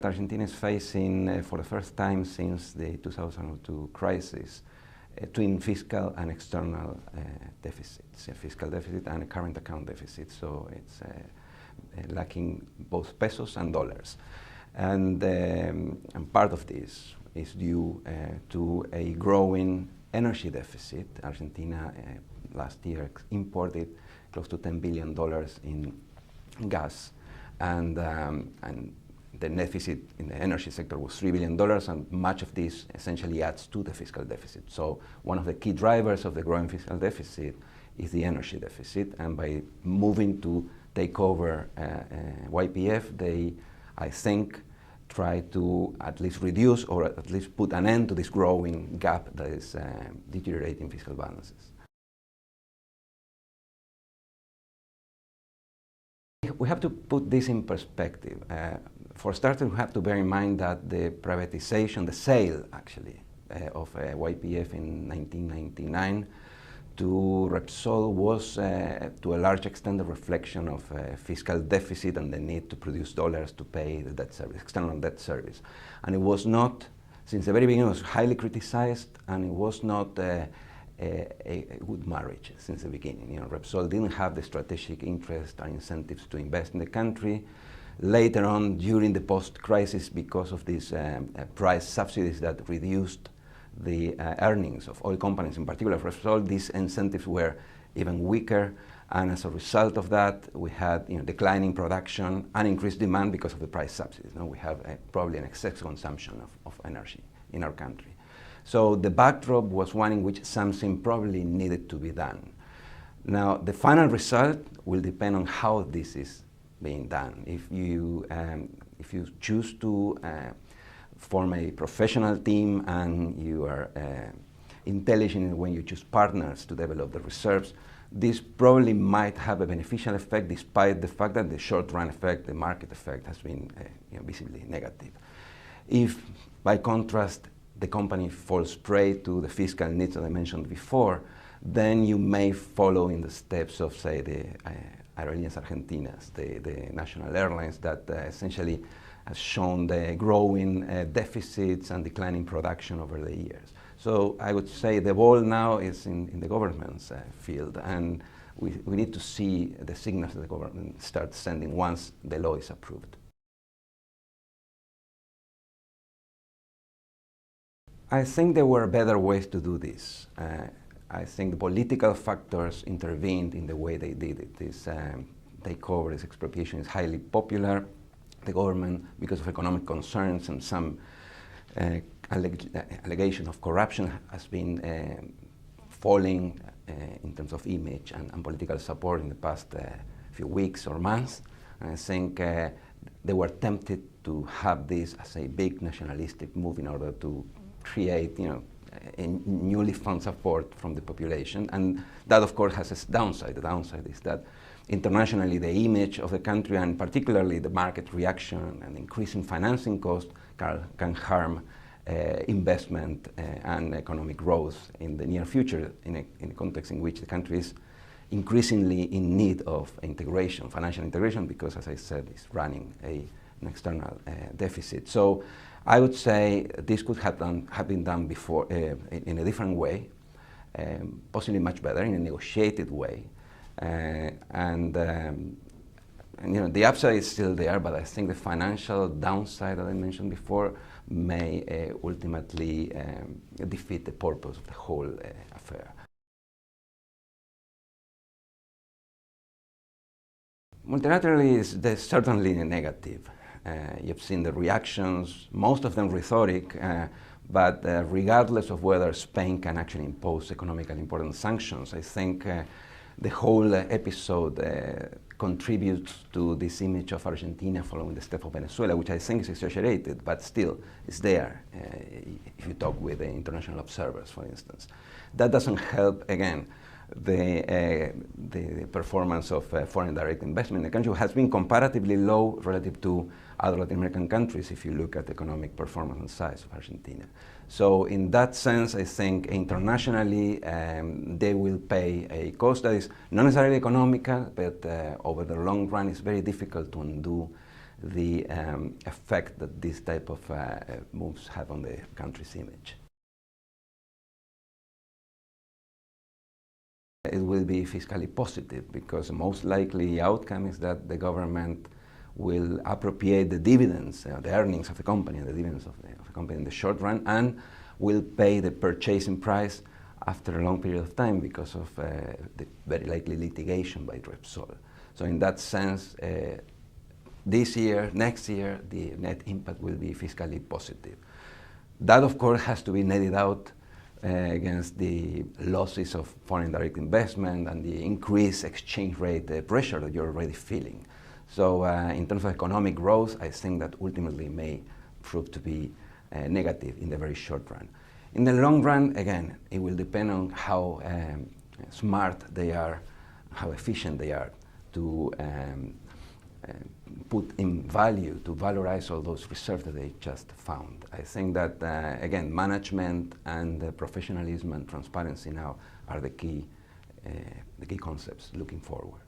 Argentina is facing, for the first time since the 2002 crisis, twin fiscal and external deficits, a fiscal deficit and a current account deficit. So it's lacking both pesos and dollars. And part of this is due to a growing energy deficit. Argentina last year imported close to $10 billion in gas, and the deficit in the energy sector was $3 billion, and much of this essentially adds to the fiscal deficit. So one of the key drivers of the growing fiscal deficit is the energy deficit, and by moving to take over YPF, they, I think, try to at least reduce or at least put an end to this growing gap that is deteriorating fiscal balances. We have to put this in perspective. For starters, we have to bear in mind that the privatization, the sale actually, of YPF in 1999 to Repsol was to a large extent a reflection of fiscal deficit and the need to produce dollars to pay the debt service, external debt service. And it was not, since the very beginning, it was highly criticized, and it was not a good marriage since the beginning. You know, Repsol didn't have the strategic interest or incentives to invest in the country. Later on, during the post-crisis, because of these price subsidies that reduced the earnings of oil companies, in particular Repsol, these incentives were even weaker, and as a result of that, we had declining production and increased demand because of the price subsidies. Now we have probably an excess consumption of energy in our country. So the backdrop was one in which something probably needed to be done. Now, the final result will depend on how this is being done. If you choose to form a professional team and you are intelligent when you choose partners to develop the reserves, this probably might have a beneficial effect, despite the fact that the short-run effect, the market effect, has been visibly negative. If, by contrast, the company falls prey to the fiscal needs that I mentioned before, then you may follow in the steps of, say, the Aerolíneas Argentinas, the national airlines that essentially has shown the growing deficits and declining production over the years. So I would say the ball now is in the government's field, and we need to see the signals that the government starts sending once the law is approved. I think there were better ways to do this. I think the political factors intervened in the way they did it. This takeover, this expropriation is highly popular. The government, because of economic concerns and some allegation of corruption, has been falling in terms of image and political support in the past few weeks or months. And I think they were tempted to have this as a big nationalistic move in order to create, a newly found support from the population. And that, of course, has a downside. The downside is that internationally, the image of the country, and particularly the market reaction and increasing financing costs, can harm investment and economic growth in the near future, in a context in which the country is increasingly in need of integration, financial integration, because, as I said, it's running an external deficit. So I would say this could have been done before in a different way, possibly much better, in a negotiated way. And the upside is still there, but I think the financial downside that I mentioned before may ultimately defeat the purpose of the whole affair. Multilaterally is certainly negative. You've seen the reactions, most of them rhetoric, but regardless of whether Spain can actually impose economically important sanctions, I think the whole episode contributes to this image of Argentina following the step of Venezuela, which I think is exaggerated, but still is there if you talk with the international observers, for instance. That doesn't help, again, the performance of foreign direct investment in the country has been comparatively low relative to other Latin American countries if you look at the economic performance and size of Argentina. So in that sense, I think internationally they will pay a cost that is not necessarily economical, but over the long run it's very difficult to undo the effect that this type of moves have on the country's image. It will be fiscally positive because most likely the outcome is that the government will appropriate the dividends, the earnings of the company, the dividends of the company in the short run, and will pay the purchasing price after a long period of time because of the very likely litigation by Repsol. So in that sense, this year, next year, the net impact will be fiscally positive. That, of course, has to be netted out against the losses of foreign direct investment and the increased exchange rate pressure that you're already feeling. So in terms of economic growth, I think that ultimately may prove to be negative in the very short run. In the long run, again, it will depend on how smart they are, how efficient they are to put in value, to valorize all those reserves that they just found. I think that, again, management and professionalism and transparency now are the key concepts looking forward.